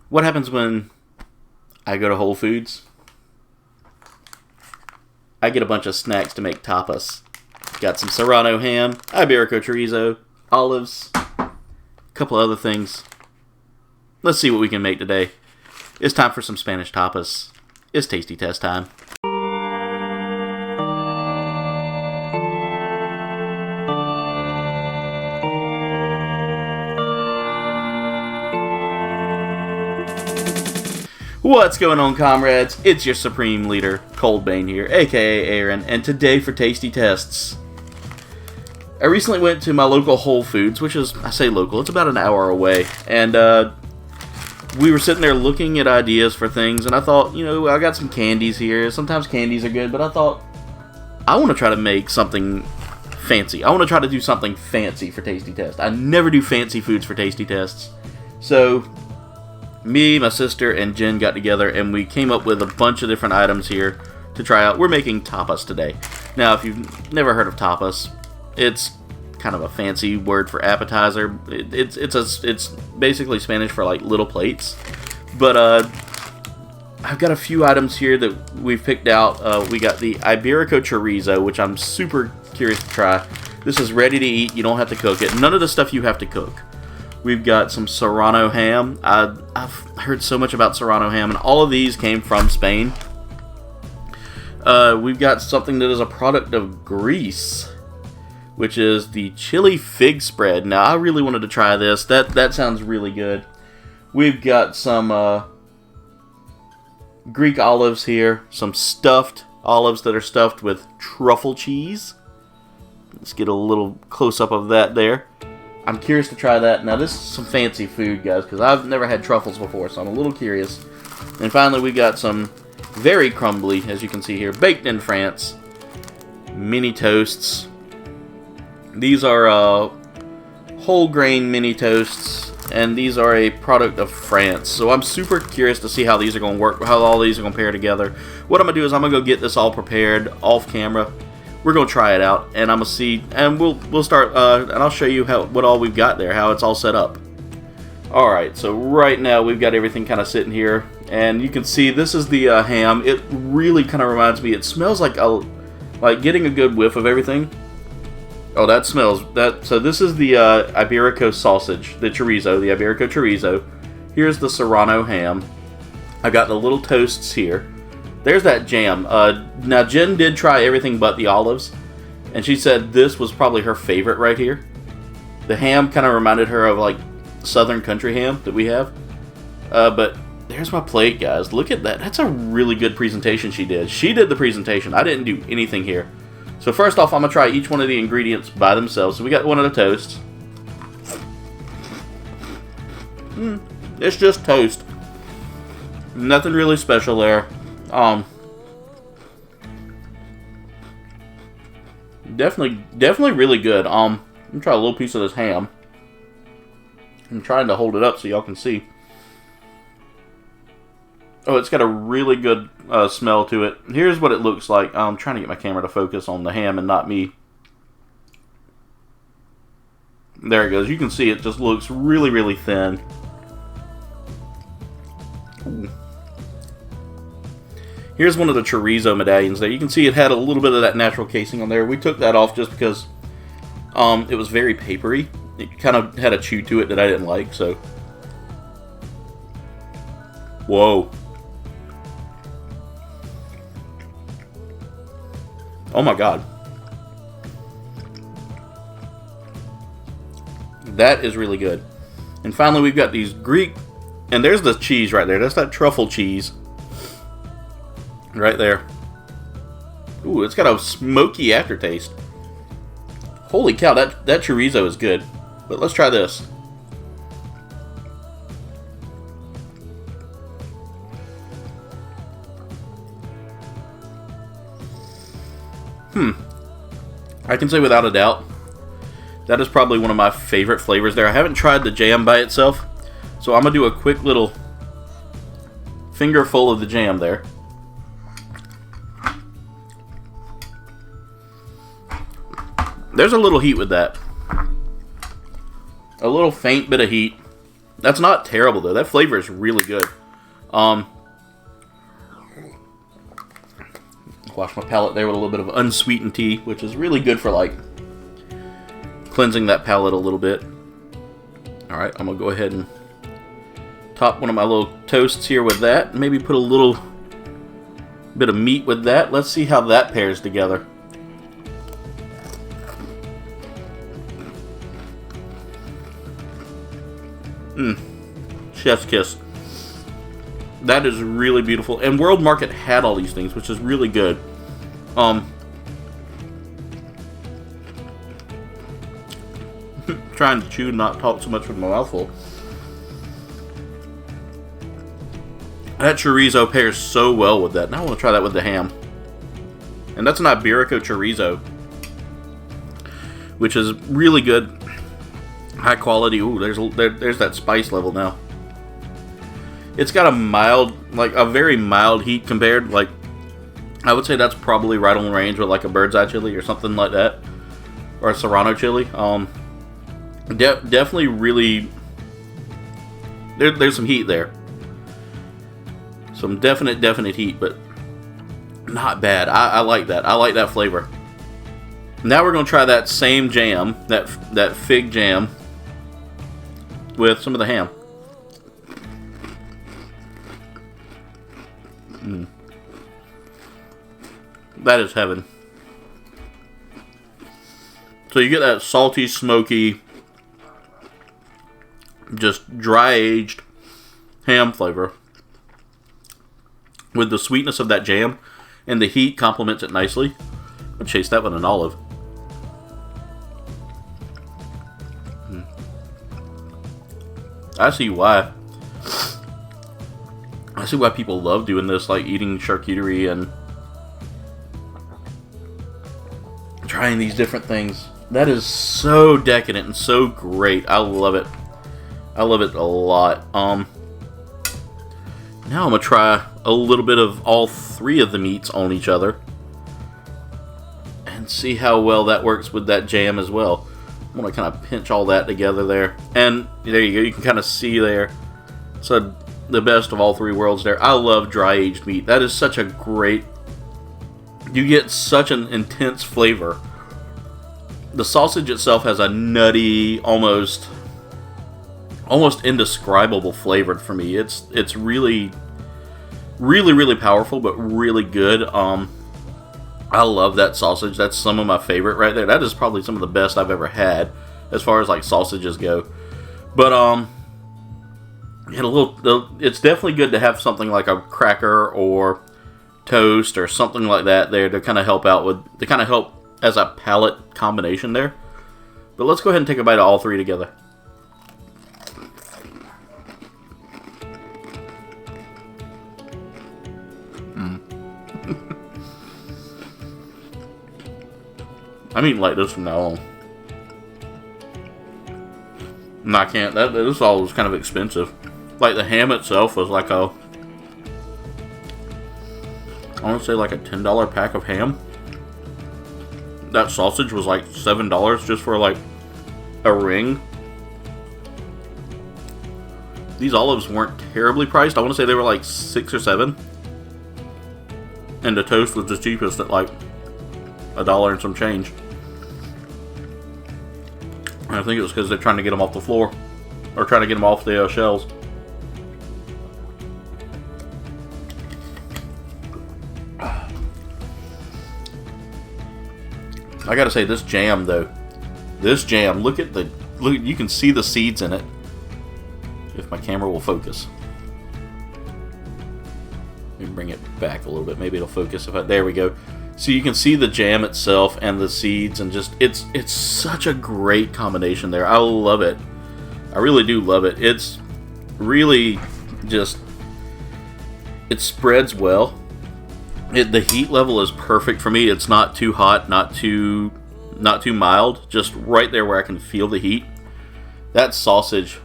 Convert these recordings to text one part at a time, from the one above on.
What happens when I go to Whole Foods? I get a bunch of snacks to make tapas. Got some serrano ham, Iberico chorizo, olives, a couple other things. Let's see what we can make today. It's time for some Spanish tapas. It's tasty test time. What's going on, comrades? It's your supreme leader, KouldbayneGames here, aka Aaron, and today for Tasty Tests. I recently went to my local Whole Foods, which is, I say local, it's about an hour away, and we were sitting there looking at ideas for things, and I thought, you know, I got some candies here. Sometimes candies are good, but I thought, I want to try to make something fancy. I want to try to do something fancy for Tasty Tests. I never do fancy foods for Tasty Tests. So me, my sister, and Jen got together, and we came up with a bunch of different items here to try out. We're making tapas today. Now, if you've never heard of tapas, it's kind of a fancy word for appetizer. It's basically Spanish for like little plates. But I've got a few items here that we've picked out. We got the Iberico chorizo, which I'm super curious to try. This is ready to eat. You don't have to cook it. None of the stuff you have to cook. We've got some serrano ham. I've heard so much about serrano ham, and all of these came from Spain. We've got something that is a product of Greece, which is the chili fig spread. Now, I really wanted to try this. That sounds really good. We've got some Greek olives here, some stuffed olives that are stuffed with truffle cheese. Let's get a little close-up of that there. I'm curious to try that. Now, this is some fancy food, guys, because I've never had truffles before, so I'm a little curious. And finally, we got some very crumbly, as you can see here, baked in France, mini toasts. These are whole grain mini toasts, and these are a product of France. So I'm super curious to see how these are going to work, how all these are going to pair together. What I'm going to do is I'm going to go get this all prepared off camera. We're going to try it out, and I'm going to see, and we'll start, and I'll show you what all we've got there, how it's all set up. Alright, so right now we've got everything kind of sitting here, and you can see this is the ham. It really kind of reminds me, it smells like getting a good whiff of everything. Oh, that smells, so this is the Iberico sausage, the chorizo, the Iberico chorizo. Here's the serrano ham. I've got the little toasts here. There's that jam. Now, Jen did try everything but the olives, and she said this was probably her favorite right here. The ham kind of reminded her of, like, southern country ham that we have. But there's my plate, guys. Look at that. That's a really good presentation she did. She did the presentation. I didn't do anything here. So first off, I'm going to try each one of the ingredients by themselves. So we got one of the toasts. It's just toast. Nothing really special there. Definitely really good. I'm gonna try a little piece of this ham. I'm trying to hold it up so y'all can see. Oh, it's got a really good smell to it. Here's what it looks like. I'm trying to get my camera to focus on the ham and not me. There it goes. You can see it just looks really, really thin. Ooh. Here's one of the chorizo medallions there. You can see it had a little bit of that natural casing on there. We took that off just because it was very papery. It kind of had a chew to it that I didn't like, so. Whoa. Oh my god. That is really good. And finally, we've got these Greek, and there's the cheese right there. That's that truffle cheese. Right there. Ooh, it's got a smoky aftertaste. Holy cow, that chorizo is good. But let's try this. I can say without a doubt, that is probably one of my favorite flavors there. I haven't tried the jam by itself, so I'm going to do a quick little finger full of the jam there. There's a little heat with that. A little faint bit of heat. That's not terrible, though. That flavor is really good. Wash my palate there with a little bit of unsweetened tea, which is really good for, like, cleansing that palate a little bit. Alright, I'm going to go ahead and top one of my little toasts here with that. Maybe put a little bit of meat with that. Let's see how that pairs together. Chef's kiss. That is really beautiful. And World Market had all these things, which is really good. Trying to chew and not talk so much with my mouth full. That chorizo pairs so well with that. Now I want to try that with the ham. And that's an Iberico chorizo, which is really good. High quality. Ooh, there's that spice level now. It's got a mild, like a very mild heat compared. Like, I would say that's probably right on range with like a bird's eye chili or something like that, or a Serrano chili. Definitely really. There's some heat there. Some definite heat, but not bad. I like that. I like that flavor. Now we're gonna try that same jam, that fig jam, with some of the ham. That is heaven. So you get that salty, smoky, just dry-aged ham flavor with the sweetness of that jam, and the heat complements it nicely. I'll chase that with an olive. I see why. I see why people love doing this, like eating charcuterie and trying these different things. That is so decadent and so great. I love it. I love it a lot. Now I'm gonna try a little bit of all three of the meats on each other and see how well that works with that jam as well. I'm gonna kind of pinch all that together there, and there you go. You can kind of see there. So the best of all three worlds there. I love dry-aged meat. That is such a great... You get such an intense flavor. The sausage itself has a nutty, almost indescribable flavor for me. It's really powerful, but really good. I love that sausage. That's some of my favorite right there. That is probably some of the best I've ever had as far as like sausages go. But it's definitely good to have something like a cracker or toast or something like that there to kind of help as a palate combination there. But let's go ahead and take a bite of all three together. I'm eating like this from now on. No, I can't. This all was kind of expensive. Like the ham itself was like I want to say like a $10 pack of ham. That sausage was like $7 just for like a ring. These olives weren't terribly priced. I want to say they were like $6 or $7. And the toast was the cheapest at like $1 and some change. And I think it was because they're trying to get them off the floor. Or trying to get them off the shelves. I gotta say, this jam though. This jam, look, you can see the seeds in it. If my camera will focus. Let me bring it back a little bit. Maybe it'll focus. There we go. So you can see the jam itself and the seeds, and just it's such a great combination there. I love it. I really do love it. It's really just, it spreads well. The heat level is perfect for me. It's not too hot, not too mild. Just right there where I can feel the heat. That sausage.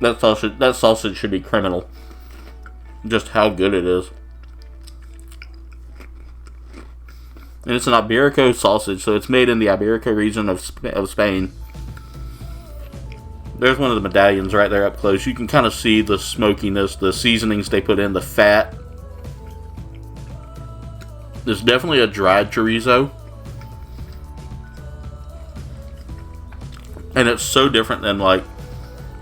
That sausage should be criminal. Just how good it is. And it's an Iberico sausage, so it's made in the Iberico region of Spain. There's one of the medallions right there up close. You can kind of see the smokiness, the seasonings they put in, the fat. There's definitely a dried chorizo. And it's so different than like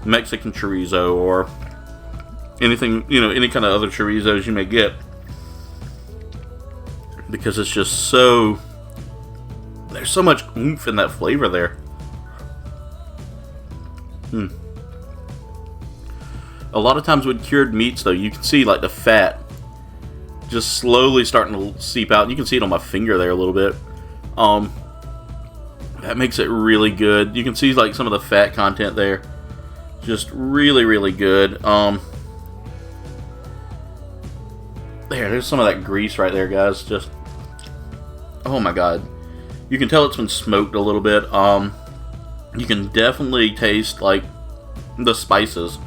Mexican chorizo or anything, you know, any kind of other chorizos you may get. Because it's just so... There's so much oomph in that flavor there. A lot of times with cured meats, though, you can see like the fat just slowly starting to seep out. You can see it on my finger there a little bit. That makes it really good. You can see like some of the fat content there. Just really, really good. There's some of that grease right there, guys. Just, oh my god. You can tell it's been smoked a little bit. You can definitely taste like the spices.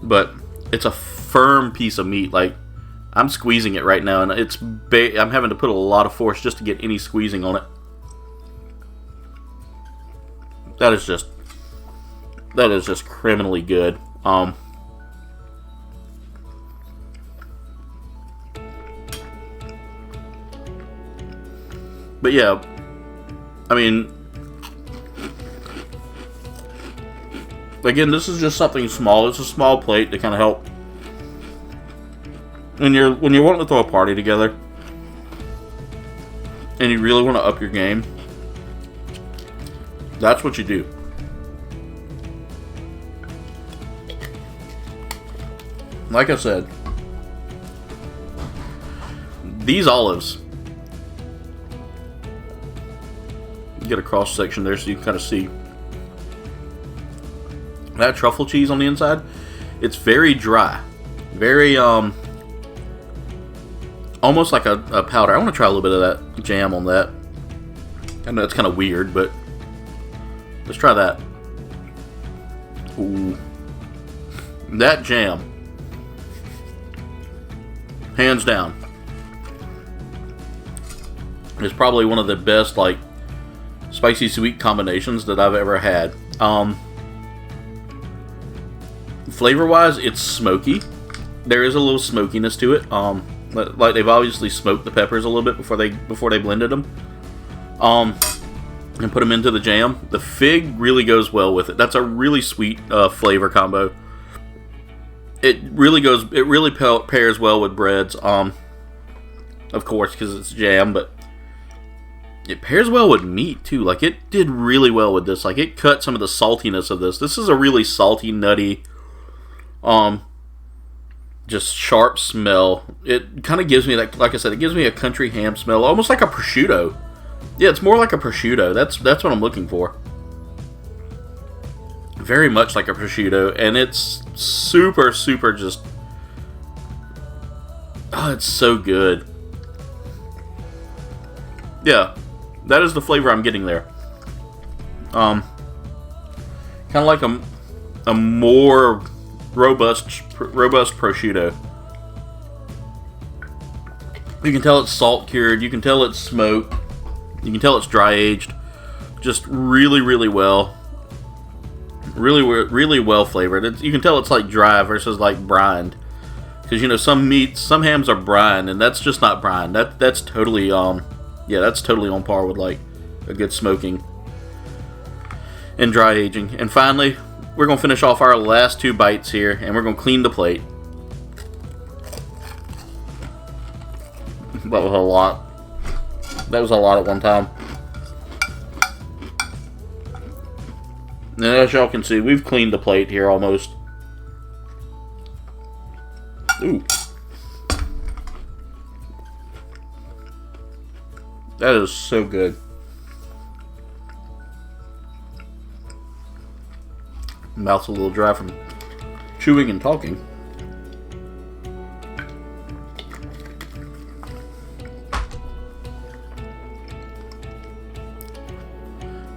But it's a firm piece of meat. Like, I'm squeezing it right now, and I'm having to put a lot of force just to get any squeezing on it. That is just criminally good. But yeah, I mean, again, this is just something small. It's a small plate to kind of help when you're wanting to throw a party together and you really want to up your game. That's what you do. Like I said, these olives, you get a cross section there so you can kind of see that truffle cheese on the inside. It's very dry, very almost like a powder. I want to try a little bit of that jam on that. I know it's kind of weird, but let's try that. Ooh, that jam, hands down, is probably one of the best like spicy sweet combinations that I've ever had. Flavor wise, it's smoky. There is a little smokiness to it. Like they've obviously smoked the peppers a little bit before they blended them. And put them into the jam. The fig really goes well with it. That's a really sweet flavor combo. It really pairs well with breads. Of course, because it's jam, but it pairs well with meat too. Like, it did really well with this. Like, it cut some of the saltiness of this. This is a really salty, nutty, just sharp smell. It kind of gives me that, like I said, it gives me a country ham smell, almost like a prosciutto. Yeah, it's more like a prosciutto. That's what I'm looking for. Very much like a prosciutto, and it's super, super just... Oh, it's so good. Yeah, that is the flavor I'm getting there. Kind of like a more robust prosciutto. You can tell it's salt cured. You can tell it's smoked. You can tell it's dry aged. Just really, really well. Really well flavored. You can tell it's like dry versus like brined. Because, you know, some hams are brined, and that's just not brined. That's totally yeah, that's totally on par with like a good smoking and dry aging. And finally, we're gonna finish off our last two bites here, and we're gonna clean the plate. That was a lot. That was a lot at one time. And as y'all can see, we've cleaned the plate here almost. Ooh. That is so good. Mouth's a little dry from chewing and talking.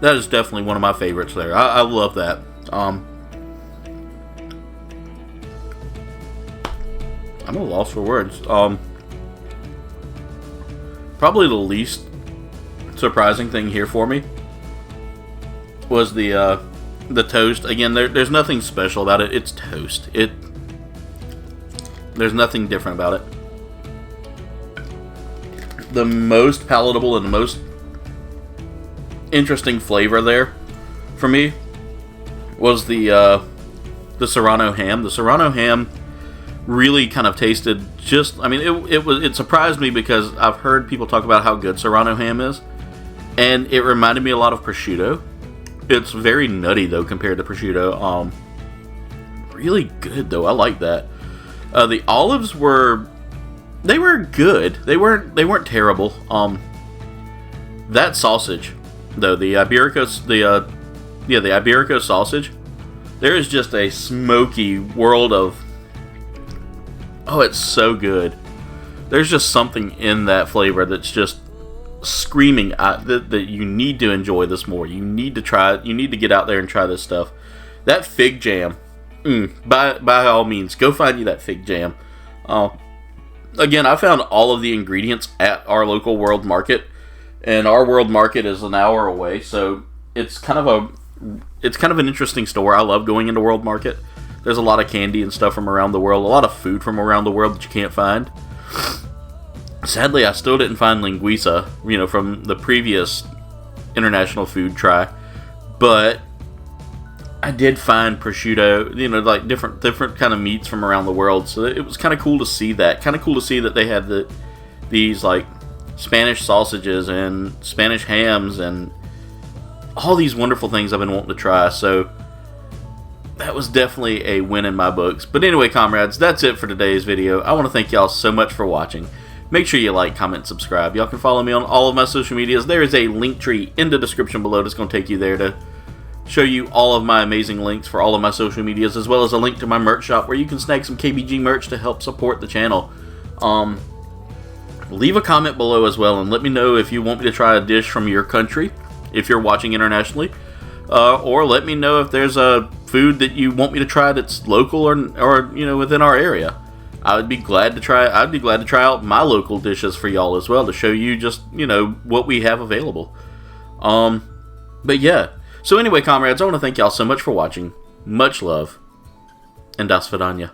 That is definitely one of my favorites there. I love that. I'm a loss for words. Probably probably the least surprising thing here for me was the toast. Again, there's nothing special about it. It's toast. There's nothing different about it. The most palatable and the most interesting flavor there for me was the Serrano ham. The Serrano ham really kind of tasted just, I mean, it surprised me because I've heard people talk about how good Serrano ham is, and it reminded me a lot of prosciutto. It's very nutty though compared to prosciutto. Really good though. I like that. The olives were good. They weren't terrible. That sausage though, the Iberico sausage, there is just a smoky world of, oh, it's so good. There's just something in that flavor that's just screaming that you need to enjoy this more. You need to try it. You need to get out there and try this stuff. That fig jam, by all means, go find you that fig jam. Again, I found all of the ingredients at our local World Market, and our World Market is an hour away, so it's kind of an interesting store. I love going into World Market. There's a lot of candy and stuff from around the world, a lot of food from around the world that you can't find. Sadly, I still didn't find linguiça, from the previous international food try, but I did find prosciutto, like different kind of meats from around the world. So it was kind of cool to see that. Kind of cool to see that they had these like Spanish sausages and Spanish hams and all these wonderful things I've been wanting to try. So that was definitely a win in my books. But anyway, comrades, that's it for today's video. I want to thank y'all so much for watching. Make sure you like, comment, subscribe. Y'all can follow me on all of my social medias. There is a link tree in the description below that's going to take you there to show you all of my amazing links for all of my social medias, as well as a link to my merch shop where you can snag some KBG merch to help support the channel. Leave a comment below as well and let me know if you want me to try a dish from your country, if you're watching internationally, or let me know if there's a food that you want me to try that's local or within our area. I'd be glad to try out my local dishes for y'all as well to show you just, what we have available. But yeah. So anyway, comrades, I want to thank y'all so much for watching. Much love. And das vidanya.